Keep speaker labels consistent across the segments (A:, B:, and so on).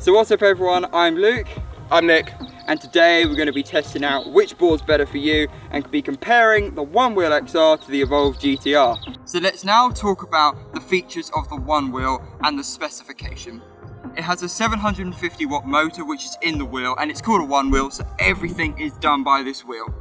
A: So what's up everyone, I'm Luke.
B: I'm Nick.
A: And today we're going to be testing out which board's better for you and be comparing the Onewheel XR to the Evolve GTR. So let's now talk about the features of the Onewheel and the specification. It has a 750 watt motor which is in the wheel, and it's called a Onewheel, so everything is done by this wheel.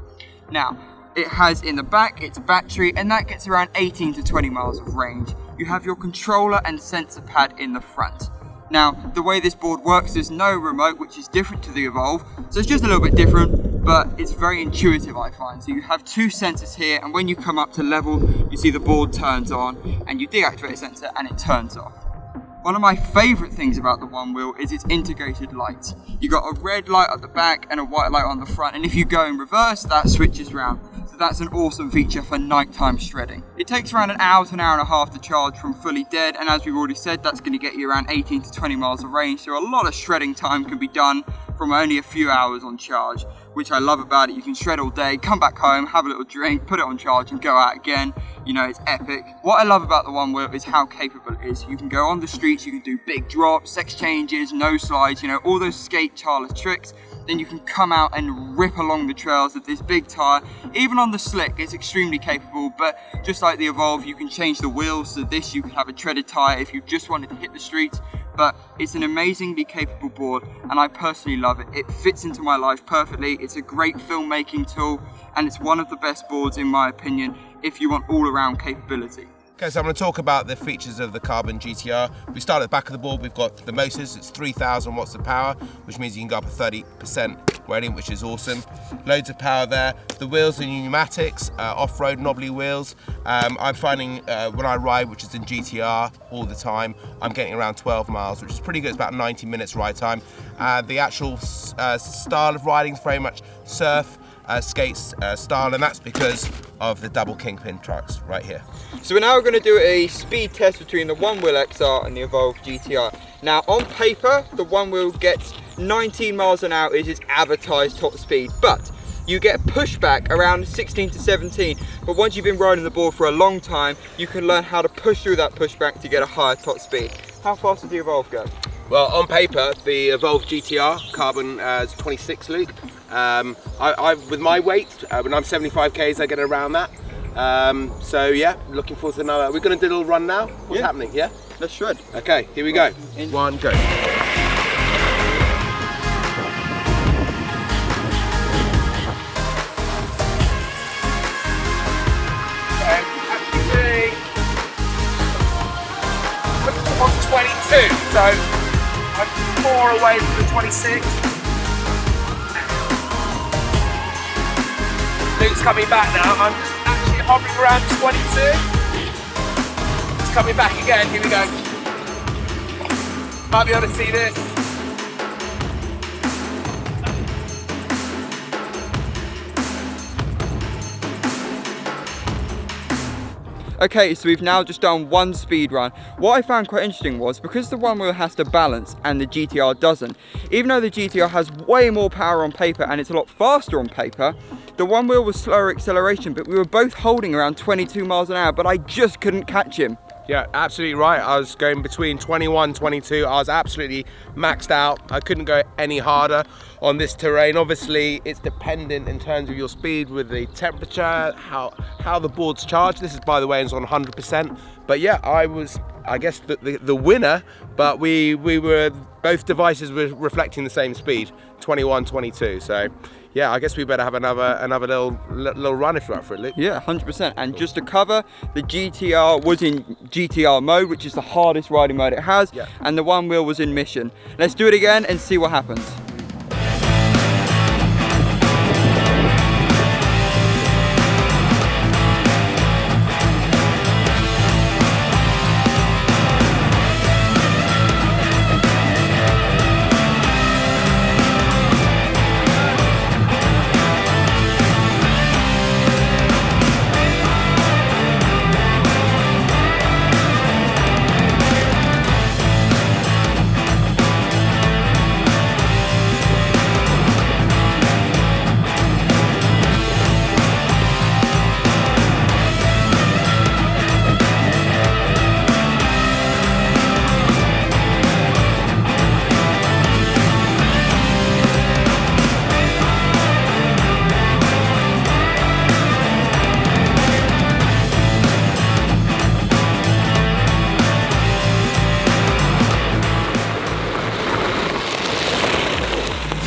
A: Now, it has in the back its battery, and that gets around 18 to 20 miles of range. You have your controller and sensor pad in the front. Now, the way this board works, there's no remote, which is different to the Evolve, so it's just a little bit different, but it's very intuitive, I find. So you have two sensors here, and when you come up to level, you see the board turns on, and you deactivate the sensor, and it turns off. One of my favourite things about the Onewheel is its integrated lights. You've got a red light at the back and a white light on the front, and if you go in reverse, that switches round. So that's an awesome feature for nighttime shredding. It takes around an hour to an hour and a half to charge from fully dead, and as we've already said, that's going to get you around 18 to 20 miles of range, so a lot of shredding time can be done from only a few hours on charge, which I love about it. You can shred all day, come back home, have a little drink, put it on charge and go out again. You know, it's epic. What I love about the Onewheel is how capable it is. You can go on the streets, you can do big drops, sex changes, no slides, you know, all those skate childless tricks. Then you can come out and rip along the trails with this big tire. Even on the slick, it's extremely capable, but just like the Evolve, you can change the wheels. So this, you can have a treaded tire if you just wanted to hit the streets. But it's an amazingly capable board, and I personally love it. It fits into my life perfectly. It's a great filmmaking tool, and it's one of the best boards in my opinion if you want all-around capability.
B: Okay, so I'm going to talk about the features of the Carbon GTR. We start at the back of the board. We've got the motors. It's 3,000 watts of power, which means you can go up to 30% rating, which is awesome. Loads of power there. The wheels are pneumatics, off-road knobbly wheels. I'm finding when I ride, which is in GTR all the time, I'm getting around 12 miles, which is pretty good. It's about 90 minutes ride time. The actual style of riding is very much surf, skates style, and that's because of the double kingpin trucks right here.
A: So we're now going to do a speed test between the Onewheel XR and the Evolve GTR. Now on paper, the Onewheel gets 19 miles an hour is its advertised top speed, but you get pushback around 16 to 17. But once you've been riding the board for a long time, you can learn how to push through that pushback to get a higher top speed. How fast does the Evolve go?
B: Well, on paper, the Evolve GTR Carbon is 26 Luke. With my weight, when I'm 75 k's, I get around that. So yeah, looking forward to another. We're going to do a little run now. What's happening? Yeah,
A: let's shred.
B: Okay, here we go. One, go. On 22, so I'm 4 away from the 26. Luke's coming back now. I'm just actually hovering around 22. It's coming back again. Here we go. Might be able to see this.
A: Okay, so we've now just done one speed run. What I found quite interesting was, because the Onewheel has to balance and the GTR doesn't, even though the GTR has way more power on paper and it's a lot faster on paper, the Onewheel was slower acceleration, but we were both holding around 22 miles an hour, but I just couldn't catch him.
B: Yeah, absolutely right. I was going between 21, 22. I was absolutely maxed out. I couldn't go any harder on this terrain. Obviously, it's dependent in terms of your speed with the temperature, how the board's charged. This is, by the way, is on 100%. But yeah, I was, I guess, the winner, but we were, both devices were reflecting the same speed, 21, 22. So yeah, I guess we better have another little run if you're up for it, Luke.
A: Yeah, 100%. And just to cover, the GTR was in GTR mode, which is the hardest riding mode it has, and the Onewheel was in mission. Let's do it again and see what happens.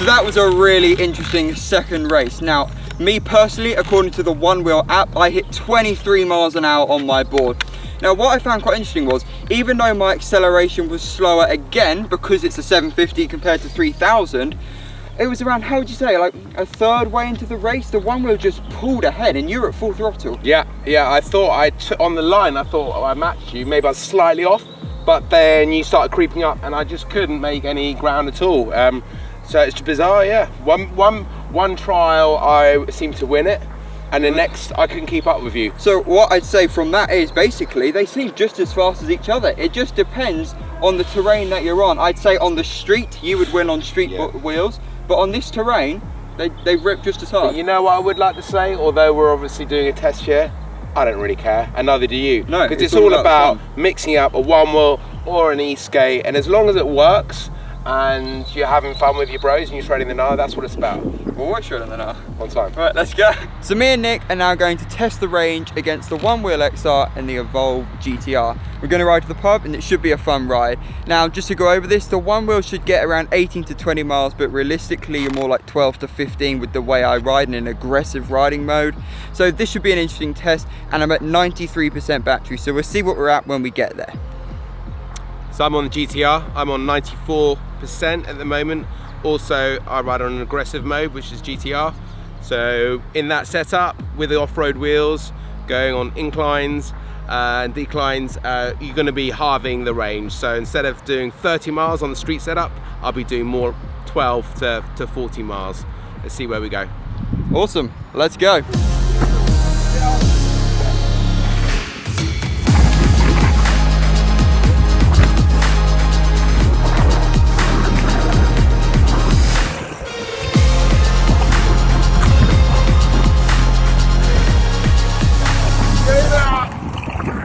A: So that was a really interesting second race. Now, me personally, according to the Onewheel app, I hit 23 miles an hour on my board. Now, what I found quite interesting was, even though my acceleration was slower again, because it's a 750 compared to 3000, it was around, how would you say, like a third way into the race, the Onewheel just pulled ahead and you were at full throttle.
B: Yeah, I thought on the line, I thought I matched you, maybe I was slightly off, but then you started creeping up and I just couldn't make any ground at all. So it's bizarre, yeah. One trial I seemed to win it, and the next I couldn't keep up with you.
A: So what I'd say from that is basically they seem just as fast as each other. It just depends on the terrain that you're on. I'd say on the street you would win on street wheels, but on this terrain they rip just as hard.
B: But you know what I would like to say, although we're obviously doing a test here, I don't really care, and neither do you.
A: No,
B: because it's all about mixing up a Onewheel or an Eskate, and as long as it works and you're having fun with your bros and you're shredding the gnar, that's what it's about.
A: Well, we're shredding the gnar.
B: On time.
A: Right, let's go. So me and Nick are now going to test the range against the Onewheel XR and the Evolve GTR. We're going to ride to the pub and it should be a fun ride. Now, just to go over this, the Onewheel should get around 18 to 20 miles, but realistically you're more like 12 to 15 with the way I ride in an aggressive riding mode. So this should be an interesting test, and I'm at 93% battery, so we'll see what we're at when we get there.
B: So I'm on the GTR, I'm on 94% at the moment. Also, I ride on an aggressive mode, which is GTR. So in that setup, with the off-road wheels, going on inclines and declines, you're gonna be halving the range. So instead of doing 30 miles on the street setup, I'll be doing more 12 to 40 miles. Let's see where we go.
A: Awesome, let's go.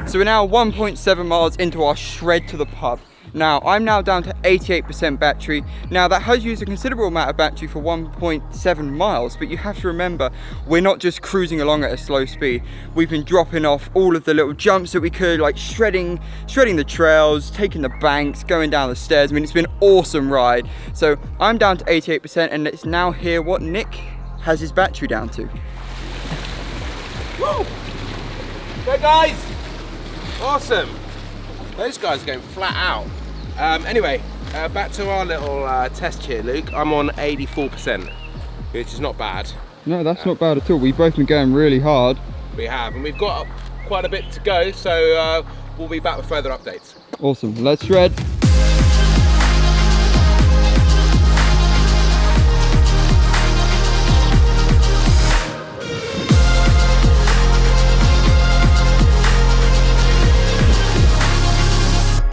A: So we're now 1.7 miles into our shred to the pub. Now, I'm now down to 88% battery. Now, that has used a considerable amount of battery for 1.7 miles, but you have to remember, we're not just cruising along at a slow speed. We've been dropping off all of the little jumps that we could, like shredding the trails, taking the banks, going down the stairs. I mean, it's been an awesome ride. So I'm down to 88%, and let's now hear what Nick has his battery down to.
B: Woo! Go guys! Awesome. Those guys are going flat out. Anyway, back to our little test here, Luke. I'm on 84%, which is not bad.
A: No, that's not bad at all. We've both been going really hard.
B: We have, and we've got quite a bit to go, so we'll be back with further updates.
A: Awesome, let's shred.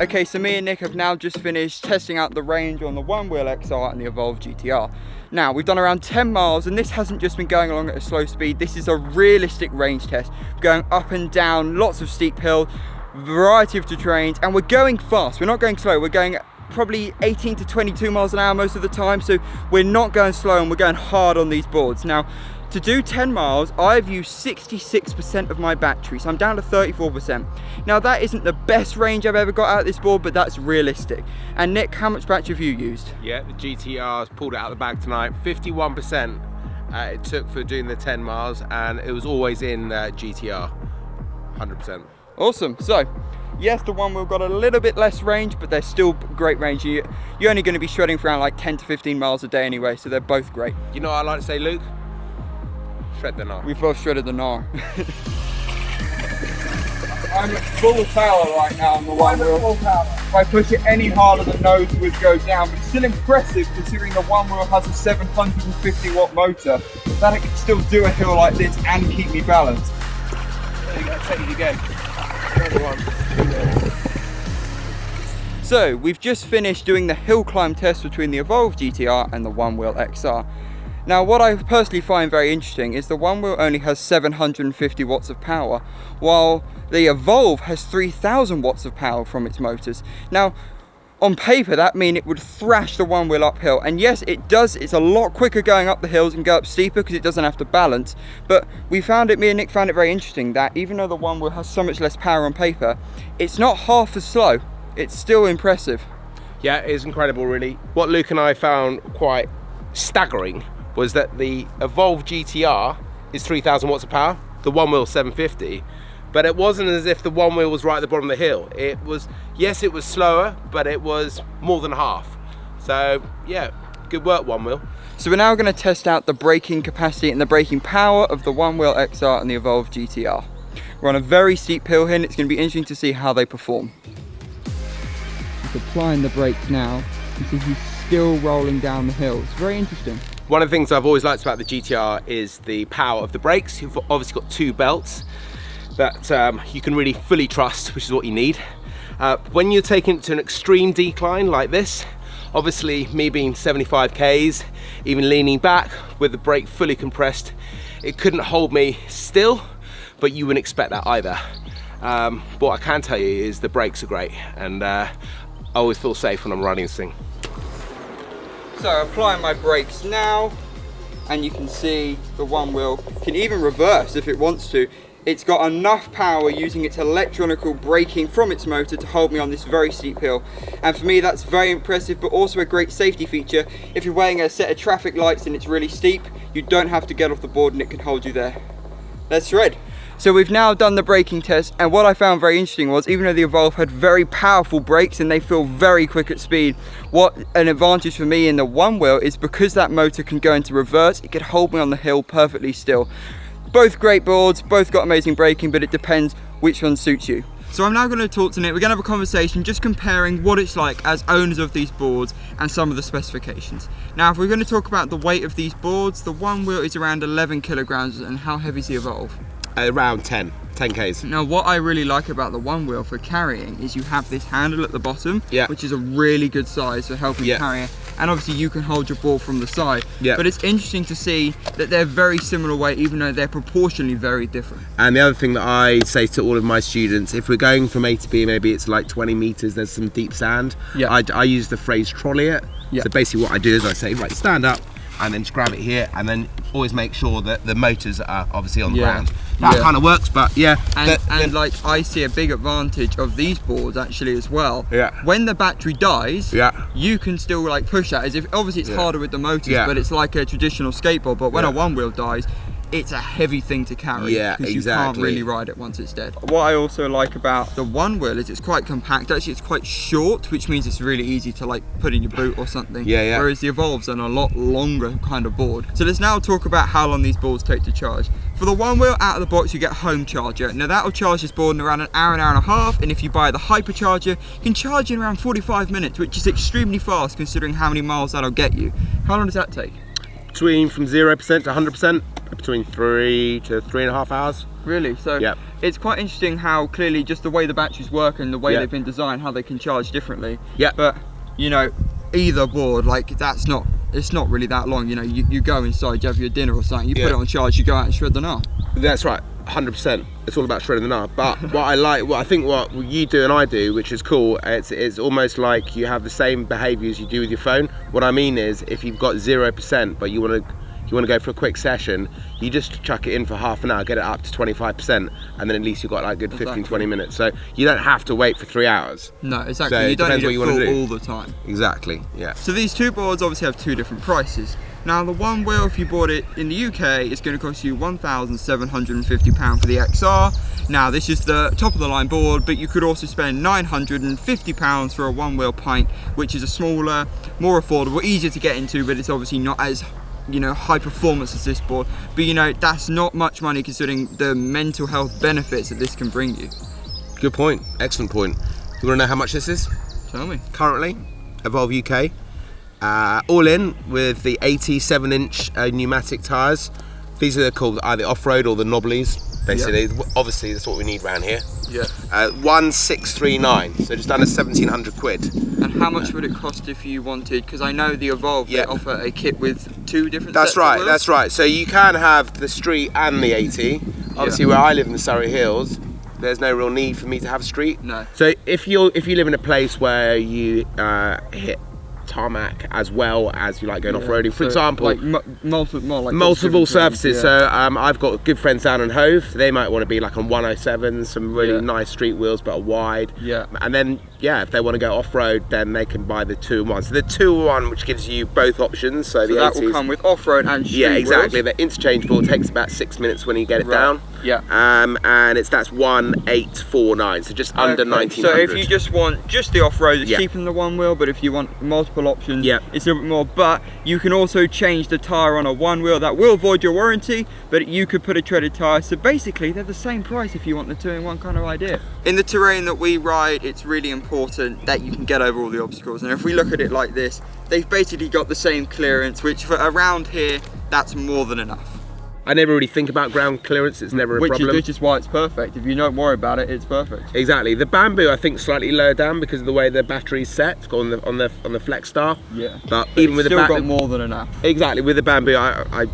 A: Okay, so me and Nick have now just finished testing out the range on the Onewheel XR and the Evolve GTR. Now, we've done around 10 miles, and this hasn't just been going along at a slow speed. This is a realistic range test, going up and down, lots of steep hills, variety of terrains, and we're going fast. We're not going slow. We're going probably 18 to 22 miles an hour most of the time, so we're not going slow and we're going hard on these boards. Now, to do 10 miles, I've used 66% of my battery, so I'm down to 34%. Now, that isn't the best range I've ever got out of this board, but that's realistic. And Nick, how much battery have you used?
B: Yeah, the GTR's pulled it out of the bag tonight. 51% it took for doing the 10 miles, and it was always in GTR, 100%.
A: Awesome. So, yes, the Onewheel got a little bit less range, but they're still great range. You're only going to be shredding for around like 10 to 15 miles a day anyway, so they're both great.
B: You know what I like to say, Luke? Shred the gnar.
A: We've both shredded the gnar. I'm at full power right now on the Onewheel. If I push it any harder, the nose would go down, but it's still impressive considering the Onewheel has a 750 watt motor, that it can still do a hill like this and keep me balanced.
B: There you go, take it again. Another one.
A: So, we've just finished doing the hill climb test between the Evolve GTR and the Onewheel XR. Now, what I personally find very interesting is the Onewheel only has 750 watts of power, while the Evolve has 3000 watts of power from its motors. Now, on paper, that means it would thrash the Onewheel uphill, and yes, it does. It's a lot quicker going up the hills and go up steeper because it doesn't have to balance, but me and Nick found it very interesting that even though the Onewheel has so much less power on paper, it's not half as slow. It's still impressive.
B: Yeah, it is incredible, really. What Luke and I found quite staggering was that the Evolve GTR is 3,000 watts of power, the one wheel 750, but it wasn't as if the one wheel was right at the bottom of the hill. It was, yes, it was slower, but it was more than half. So yeah, good work, one wheel.
A: So we're now going to test out the braking capacity and the braking power of the Onewheel XR and the Evolve GTR. We're on a very steep hill here and it's going to be interesting to see how they perform. He's applying the brakes now. You see he's still rolling down the hill. It's very interesting.
B: One of the things I've always liked about the GTR is the power of the brakes. You've obviously got two belts that you can really fully trust, which is what you need. When you're taking it to an extreme decline like this, obviously me being 75 Ks, even leaning back with the brake fully compressed, it couldn't hold me still, but you wouldn't expect that either. What I can tell you is the brakes are great, and I always feel safe when I'm riding this thing.
A: So applying my brakes now, and you can see the one wheel can even reverse if it wants to. It's got enough power using its electronical braking from its motor to hold me on this very steep hill. And for me that's very impressive, but also a great safety feature. If you're weighing a set of traffic lights and it's really steep, you don't have to get off the board and it can hold you there. Let's shred. So we've now done the braking test, and what I found very interesting was, even though the Evolve had very powerful brakes and they feel very quick at speed, what an advantage for me in the one wheel is because that motor can go into reverse, it could hold me on the hill perfectly still. Both great boards, both got amazing braking, but it depends which one suits you. So I'm now going to talk to Nick. We're going to have a conversation just comparing what it's like as owners of these boards and some of the specifications. Now if we're going to talk about the weight of these boards, the one wheel is around 11 kilograms, and how heavy is the Evolve?
B: Around 10 Ks.
A: Now what I really like about the one wheel for carrying is you have this handle at the bottom, which is a really good size for helping carry it. And obviously you can hold your board from the side. But it's interesting to see that they're very similar weight, even though they're proportionally very different.
B: And the other thing that I say to all of my students, if we're going from A to B, maybe it's like 20 meters, there's some deep sand. I use the phrase trolley it. So basically what I do is I say, right, stand up, and then just grab it here, and then always make sure that the motors are obviously on the ground. That kind of works, but
A: and like I see a big advantage of these boards actually as well. When the battery dies, you can still like push that, as if obviously it's harder with the motors, but it's like a traditional skateboard. But when a one wheel dies, it's a heavy thing to carry, because you can't really ride it once it's dead. What I also like about the one wheel is it's quite compact. Actually it's quite short, which means it's really easy to like put in your boot or something. Whereas the Evolve's on a lot longer kind of board. So let's now talk about how long these boards take to charge. For the one wheel, out of the box you get a home charger. Now that'll charge this board in around an hour and a half, and if you buy the hypercharger, you can charge in around 45 minutes, which is extremely fast considering how many miles that'll get you. How long does that take?
B: Between from 0% to 100%, between 3 to 3.5 hours.
A: Really? So it's quite interesting how clearly just the way the batteries work and the way they've been designed, how they can charge differently. But you know, either board, like it's not really that long. You know, you go inside, you have your dinner or something, you put it on charge, you go out and shred the gnar.
B: That's right, 100%. It's all about shredding the gnar. But what I think what you do and I do, which is cool, it's almost like you have the same behaviour as you do with your phone. What I mean is, if you've got 0%, but you want to go for a quick session, you just chuck it in for half an hour, get it up to 25%, and then at least you've got like a good 15-20 minutes. So you don't have to wait for 3 hours.
A: No, exactly.
B: So
A: you don't need
B: what
A: it
B: you want to do
A: all the time.
B: Exactly,
A: So these two boards obviously have two different prices. Now the one wheel, if you bought it in the UK, it's going to cost you £1,750 for the XR. Now this is the top of the line board, but you could also spend £950 for a one wheel pint, which is a smaller, more affordable, easier to get into, but it's obviously not as high performance as this board. But that's not much money considering the mental health benefits that this can bring you.
B: Good point, excellent point. You want to know how much this is?
A: Tell me.
B: Currently, Evolve UK, all in with the 87-inch pneumatic tyres. These are called either off-road or the knobblies, basically. Obviously that's what we need around here. 1639, so just under 1,700 quid. And
A: how much would it cost if you wanted, because I know the Evolve, they offer a kit with two different
B: sets
A: of wheels?
B: That's right. So you can have the street and the AT. Obviously where I live in the Surrey Hills, there's no real need for me to have street.
A: No.
B: So if you live in a place where you hit tarmac as well as you like going off-roading, for example,
A: like
B: multiple surfaces. So I've got good friends down in Hove. They might want to be like on 107, some really nice street wheels but are wide. And then yeah, if they want to go off-road, then they can buy the 2-in-1. So the 2-in-1, which gives you both options. So the
A: that
B: 80s,
A: will come with off-road and street
B: yeah, exactly.
A: wheels.
B: They're interchangeable. It takes about 6 minutes when you get it down.
A: Yeah.
B: And that's 1849, so just under 1900.
A: So if you just want just the off-road, it's
B: Yeah.
A: cheaper than the one wheel, but if you want multiple options,
B: Yeah.
A: it's a little bit more. But you can also change the tyre on a one wheel. That will void your warranty, but you could put a treaded tyre. So basically, they're the same price if you want the 2-in-1 kind of idea. In the terrain that we ride, it's really important that you can get over all the obstacles. And if we look at it like this, they've basically got the same clearance, which for around here, that's more than enough.
B: I never really think about ground clearance, it's never a problem.
A: Which is why it's perfect. If you don't worry about it, it's perfect.
B: Exactly. The Bamboo, I think, slightly lower down because of the way the battery's set. It's got on the flex star.
A: Yeah.
B: But even with the
A: still got more than enough.
B: Exactly. With the Bamboo, I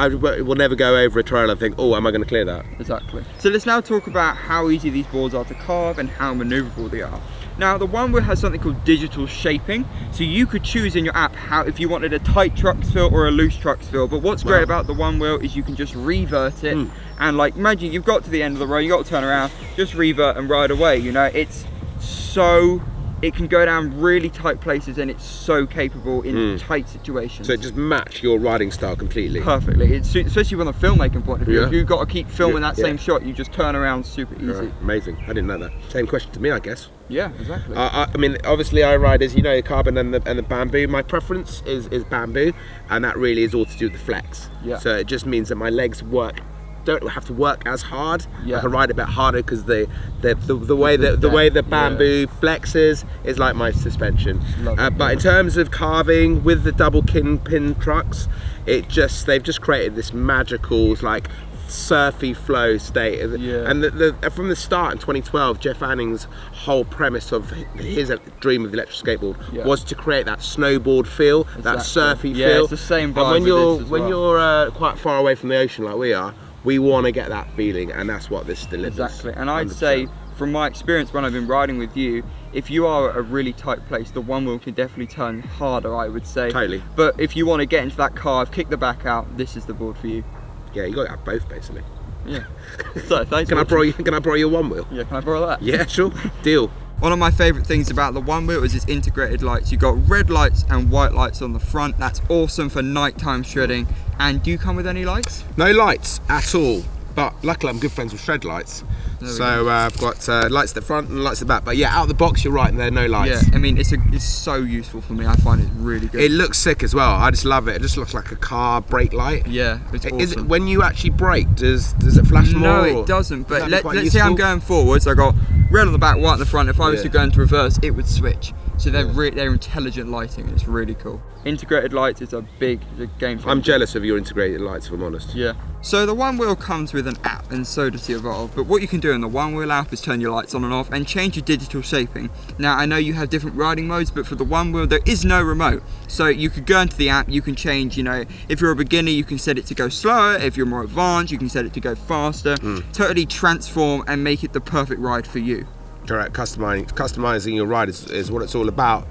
B: will never go over a trail and think, oh, am I going to clear that?
A: Exactly. So let's now talk about how easy these boards are to carve and how maneuverable they are. Now the one wheel has something called digital shaping, so you could choose in your app how if you wanted a tight trucks fill or a loose trucks fill. But what's great about the one wheel is you can just revert it, and like imagine you've got to the end of the road, you got to turn around, just revert and ride away. You know, it's so it can go down really tight places and it's so capable in tight situations.
B: So it just match your riding style completely.
A: Perfectly. It's especially from the filmmaking point of view.
B: Yeah.
A: If you've got to keep filming that
B: Yeah.
A: same shot, you just turn around super easy.
B: Right. Amazing. I didn't know that. Same question to me, I guess.
A: Yeah, exactly.
B: I mean, obviously I ride, as you know, carbon and the Bamboo. My preference is Bamboo, and that really is all to do with the flex.
A: Yeah.
B: So it just means that my legs don't have to work as hard.
A: Yeah.
B: I can ride a bit harder because the way the Bamboo flexes is like my suspension. But in terms of carving with the double pin trucks, they've just created this magical like surfy flow state.
A: Yeah.
B: And from the start in 2012, Jeff Anning's whole premise of his dream of the electric skateboard was to create that snowboard feel, that surfy feel.
A: It's the same vibe.
B: And when you're quite far away from the ocean like we are, we want to get that feeling, and that's what this delivers.
A: Exactly. And I'd
B: 100%.
A: say, from my experience when I've been riding with you, if you are at a really tight place, the one wheel can definitely turn harder, I would say.
B: Totally.
A: But if you want to get into that carve, kick the back out, this is the board for you.
B: Yeah, you got to have both basically.
A: Yeah. So thanks.
B: Can I borrow your one wheel?
A: Yeah, can I borrow that?
B: Yeah, sure. Deal.
A: One of my favourite things about the one wheel is its integrated lights. You've got red lights and white lights on the front. That's awesome for nighttime shredding. And do you come with any lights?
B: No lights at all. But luckily I'm good friends with Shred Lights. So I've got lights at the front and lights at the back. But yeah, out of the box, you're right, there are no lights.
A: Yeah, I mean, it's so useful for me. I find it really good.
B: It looks sick as well. I just love it. It just looks like a car brake light.
A: Yeah, it's awesome.
B: Is it, when you actually brake, does it flash more?
A: No, it doesn't. But let's say I'm going forwards. I got red on the back, white on the front. If I was to go into reverse, it would switch. So they're intelligent lighting. It's really cool. Integrated lights is a game changer.
B: I'm jealous of your integrated lights, if I'm honest.
A: Yeah. So the one wheel comes with an app, and so does the Evolve. But what you can do in the one wheel app is turn your lights on and off and change your digital shaping. Now I know you have different riding modes, but for the one wheel there is no remote. So you could go into the app, you can change, you know, if you're a beginner you can set it to go slower, if you're more advanced you can set it to go faster. Totally transform and make it the perfect ride for you.
B: Correct. Customizing your ride is what it's all about.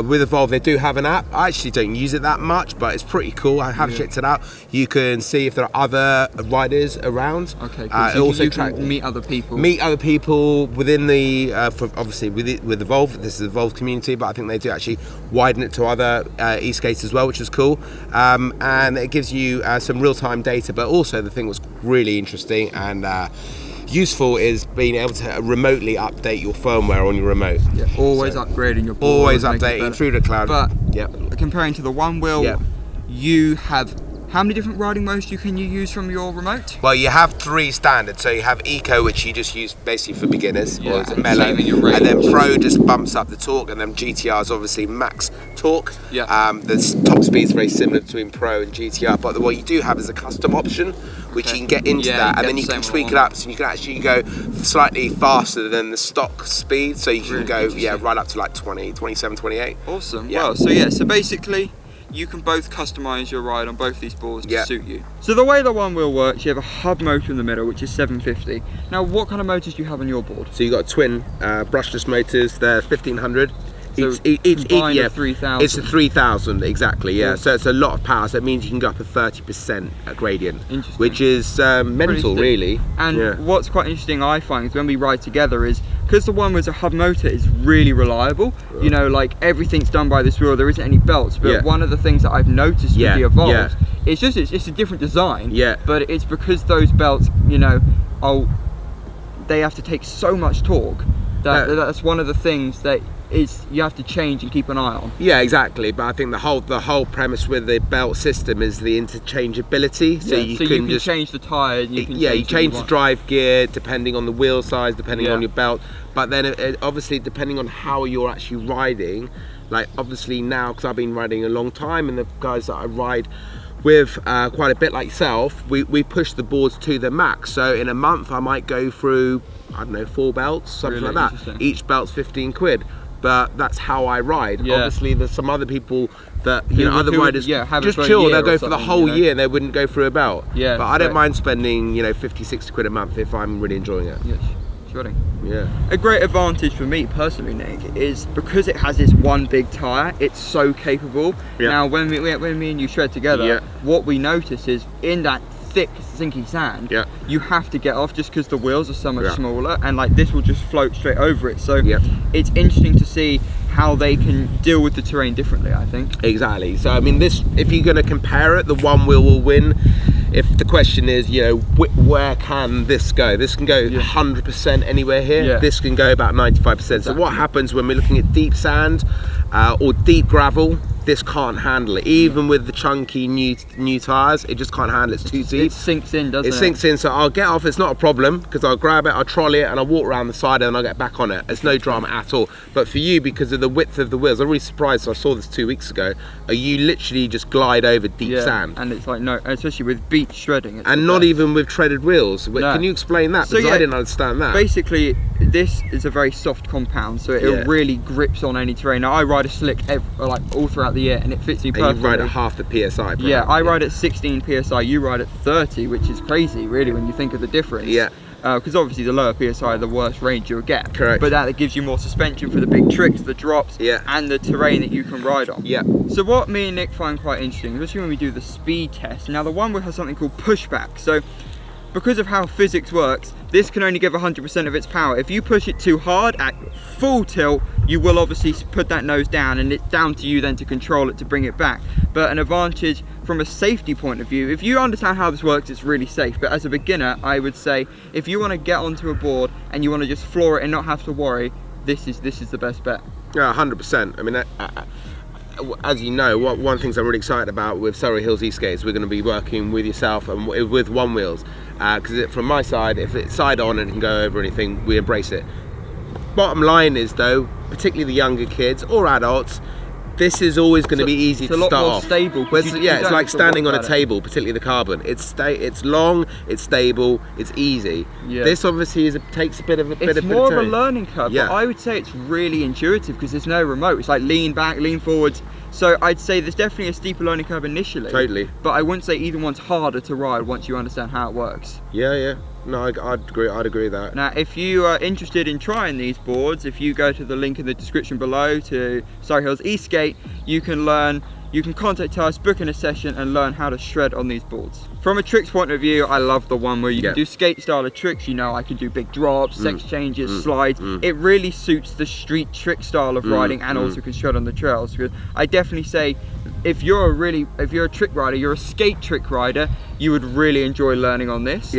B: With Evolve, they do have an app. I actually don't use it that much, but it's pretty cool. I have checked it out. You can see if there are other riders around.
A: Okay, cool. So you can meet other people.
B: Meet other people within the, obviously with Evolve, this is the Evolve community, but I think they do actually widen it to other e-skates as well, which is cool. And it gives you some real-time data, but also the thing was really interesting and useful is being able to remotely update your firmware on your remote.
A: Yeah, always upgrading your board.
B: Always updating through the cloud.
A: But comparing to the one wheel, you have how many different riding modes can you use from your remote?
B: Well, you have 3 standards. So you have Eco, which you just use basically for beginners, or it's mellow, and then Pro just bumps up the torque, and then GTR is obviously max torque.
A: Yeah.
B: The top speed is very similar between Pro and GTR, but what you do have is a custom option, which you can get into that, and then you can tweak it up, so you can actually go slightly faster than the stock speed, so you can go right up to like 20, 27, 28.
A: Awesome. Yeah. Well, so basically you can both customize your ride on both these boards to suit you. So the way the one wheel works, you have a hub motor in the middle, which is 750. Now, what kind of motors do you have on your board?
B: So you've got twin brushless motors. They're 1500.
A: So each 3,000.
B: It's a 3,000 exactly. Yeah. So it's a lot of power. So it means you can go up a 30% gradient, which is mental, really.
A: And what's quite interesting, I find, is when we ride together, is because the one with a hub motor is really reliable, you know, like everything's done by this wheel, there isn't any belts, but one of the things that I've noticed with the Evolve, it's a different design, but it's because those belts, you know, they have to take so much torque that's one of the things that you have to change and keep an eye on.
B: Yeah, exactly. But I think the whole premise with the belt system is the interchangeability. So you can just change
A: the tyre.
B: You change the drive gear depending on the wheel size, depending on your belt. But then obviously depending on how you're actually riding. Like obviously now, because I've been riding a long time, and the guys that I ride with quite a bit like yourself, we push the boards to the max. So in a month I might go through, I don't know, 4 belts, something like that. Each belt's 15 quid. But that's how I ride. Obviously there's some other people that, you know, other riders just chill, they'll go for the whole year and they wouldn't go through a belt. But I don't mind spending, you know, 50, 60 quid a month if I'm really enjoying it. A great advantage for me personally, Nick, is because it has this one big tyre, it's so capable. Now when me and you shred together, what we notice is in that thick sinky sand, you have to get off just because the wheels are so much smaller, and like this will just float straight over it. So it's interesting to see how they can deal with the terrain differently, I think. Exactly. So I mean, this, if you're going to compare it, the one wheel will win. If the question is, you know, where can this go? This can go 100% anywhere here. This can go about 95%. So what happens when we're looking at deep sand or deep gravel? This can't handle it. Even with the chunky new tyres, it just can't handle it. It's too deep.
A: It sinks in, doesn't it?
B: It sinks in, so I'll get off, it's not a problem, because I'll grab it, I'll trolley it, and I'll walk around the side and I'll get back on it. It's no drama at all. But for you, because of the width of the wheels, I'm really surprised, I saw this 2 weeks ago, you literally just glide over deep sand.
A: And it's like, no, especially with beach shredding.
B: And not even with treaded wheels. No. Can you explain that? Because I didn't understand that.
A: Basically, this is a very soft compound, so it really grips on any terrain. Now, I ride a slick like all throughout the year, and it fits me perfectly.
B: And you ride at half the PSI, probably.
A: Yeah, I ride at 16 PSI, you ride at 30, which is crazy, really, when you think of the difference. Because obviously the lower PSI, the worse range you'll get.
B: Correct.
A: But that gives you more suspension for the big tricks, the drops, and the terrain that you can ride on. So what me and Nick find quite interesting, especially when we do the speed test, now the one will have something called pushback. So because of how physics works, this can only give 100% of its power. If you push it too hard at full tilt, you will obviously put that nose down, and it's down to you then to control it to bring it back. But an advantage from a safety point of view, if you understand how this works, it's really safe. But as a beginner, I would say if you want to get onto a board and you want to just floor it and not have to worry, this is the best bet.
B: Yeah, 100%. I mean, as you know, one of the things I'm really excited about with Surrey Hills Eskate is we're going to be working with yourself and with Onewheels, because from my side, if it's side on and it can go over anything, we embrace it. Bottom line is though, particularly the younger kids or adults, this is always going to be easy to start off.
A: It's a lot more stable.
B: It's like standing on a table, particularly the carbon. It's long, it's stable, it's easy. This obviously takes a bit of
A: It's more of a learning curve, but I would say it's really intuitive because there's no remote. It's like lean back, lean forwards. So I'd say there's definitely a steeper learning curve initially.
B: Totally.
A: But I wouldn't say either one's harder to ride once you understand how it works.
B: No, I'd agree with that.
A: Now, if you are interested in trying these boards, if you go to the link in the description below to Surrey Hills Eskate, you can contact us, book in a session and learn how to shred on these boards. From a tricks point of view, I love the one where you can do skate style of tricks. You know, I can do big drops, sex changes, slides. It really suits the street trick style of riding, and also can shred on the trails. Because I definitely say, if you're a trick rider, you're a skate trick rider, you would really enjoy learning on this.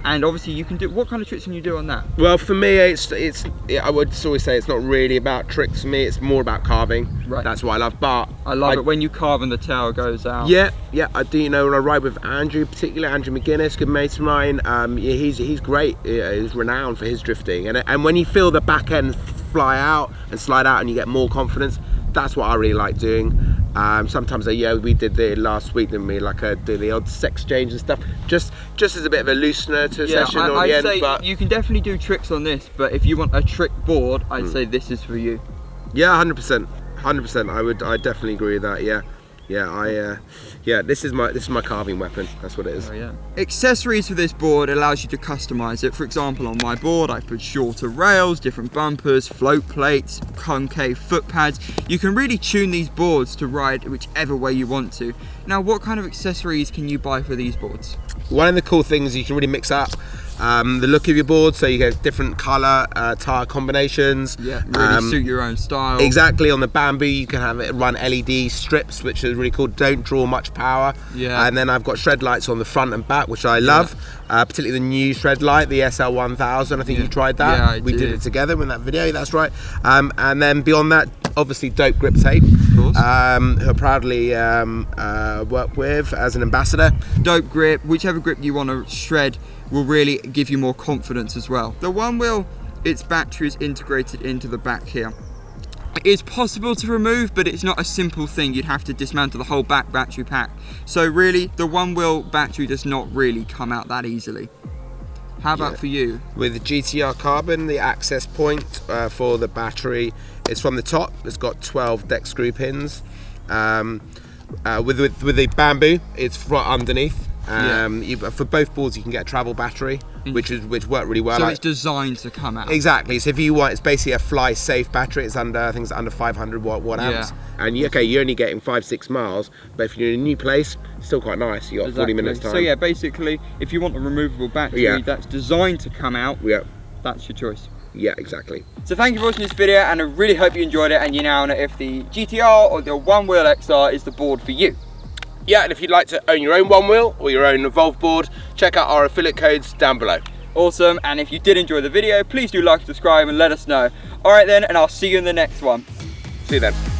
A: And obviously you can do, what kind of tricks can you do on that?
B: Well, for me, I would always say it's not really about tricks for me, it's more about carving. That's what I love. But
A: I love it when you carve and the tail goes out.
B: I do. You know, when I ride with Andrew, particularly Andrew McGuinness, good mate of mine, he's great. He's renowned for his drifting, and when you feel the back end fly out and slide out and you get more confidence, that's what I really like doing. Sometimes we did the last week, didn't we, like do the odd sex change and stuff, just as a bit of a loosener to a session on the end. Say but
A: you can definitely do tricks on this, but if you want a trick board, I'd say this is for you.
B: 100%. I definitely agree with that. This is my carving weapon. That's what it is.
A: Accessories for this board allows you to customize it. For example, on my board I put shorter rails, different bumpers, float plates, concave foot pads. You can really tune these boards to ride whichever way you want to. Now, what kind of accessories can you buy for these boards?
B: One of the cool things, you can really mix up the look of your board, so you get different colour tyre combinations.
A: Yeah, really suit your own style.
B: Exactly. On the Bamboo you can have it run LED strips, which is really cool, don't draw much power.
A: Yeah.
B: And then I've got shred lights on the front and back, which I love, particularly the new shred light, the SL1000. I think you tried that.
A: Yeah,
B: we did it together in that video, that's right. And then beyond that, obviously Dope Grip Tape, who I proudly work with as an ambassador.
A: Dope Grip, whichever grip you want to shred, will really give you more confidence as well. The Onewheel, its battery is integrated into the back here. It is possible to remove, but it's not a simple thing. You'd have to dismantle the whole back battery pack. So really, the Onewheel battery does not really come out that easily. How about for you? With
B: the GTR Carbon, the access point for the battery is from the top. It's got 12 deck screw pins. With the Bamboo, it's from underneath. For both boards you can get a travel battery, which work really well.
A: So it's designed to come out.
B: Exactly. So if you want, it's basically a fly safe battery. It's under, I think it's under 500 watt amps. And you're only getting 5-6 miles, but if you're in a new place, it's still quite nice. You got 40 minutes time.
A: So yeah, basically, if you want a removable battery that's designed to come out, that's your choice.
B: Yeah, exactly.
A: So thank you for watching this video, and I really hope you enjoyed it, and you now know if the GTR or the Onewheel XR is the board for you.
B: Yeah, and if you'd like to own your own Onewheel or your own Evolve board, check out our affiliate codes down below.
A: Awesome, and if you did enjoy the video, please do like, subscribe, and let us know. Alright then, and I'll see you in the next one.
B: See you then.